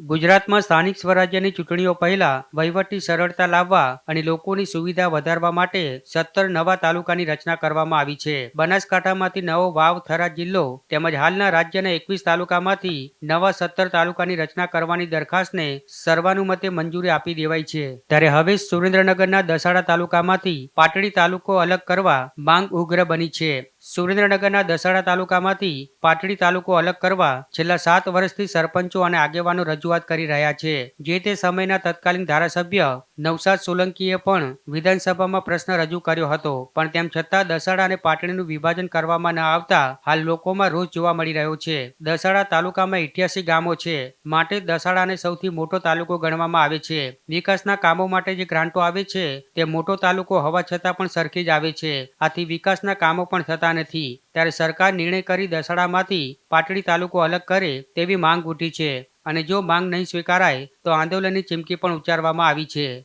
ગુજરાતમાં સ્થાનિક સ્વરાજ્યની ચૂંટણીઓ પહેલા વહીવટી સરળતા લાવવા અને લોકોની સુવિધા વધારવા માટે 17 નવા તાલુકાની રચના કરવામાં આવી છે. બનાસકાંઠામાંથી નવો વાવ થરાદ જિલ્લો તેમજ હાલના રાજ્યના 21 તાલુકામાંથી નવા 17 તાલુકાની રચના કરવાની દરખાસ્તને સર્વાનુમતે મંજૂરી આપી દેવાઈ છે. ત્યારે હવે સુરેન્દ્રનગરના દસાડા તાલુકામાંથી પાટડી તાલુકો અલગ કરવા માંગ ઉગ્ર બની છે. સુરેન્દ્રનગરના દસાડા તાલુકામાંથી પાટડી તાલુકો અલગ કરવા છેલ્લા 7 વર્ષથી સરપંચો અને આગેવાનો રજૂઆત કરી રહ્યા છે. જે તે સમયના તત્કાલીન ધારાસભ્ય નવસાદ સોલંકીએ પણ વિધાનસભામાં પ્રશ્ન રજૂ કર્યો હતો, પણ તેમ છતાં દસાડા અને પાટડીનું વિભાજન કરવામાં ન આવતા હાલ લોકોમાં રોષ જોવા મળી રહ્યો છે. દસાડા તાલુકામાં 88 ગામો છે, માટે દસાડાને સૌથી મોટો તાલુકો ગણવામાં આવે છે. વિકાસના કામો માટે જે ગ્રાન્ટો આવે છે તે મોટો તાલુકો હોવા છતાં પણ સરખી જ આવે છે. આથી વિકાસના કામો પણ થતા નથી. ત્યારે સરકાર નિર્ણય કરી દસાડામાંથી પાટડી તાલુકો અલગ કરે તેવી માંગ ઉઠી છે અને જો માંગ નહીં સ્વીકારાય તો આંદોલનની ચીમકી પણ ઉચ્ચારવામાં આવી છે.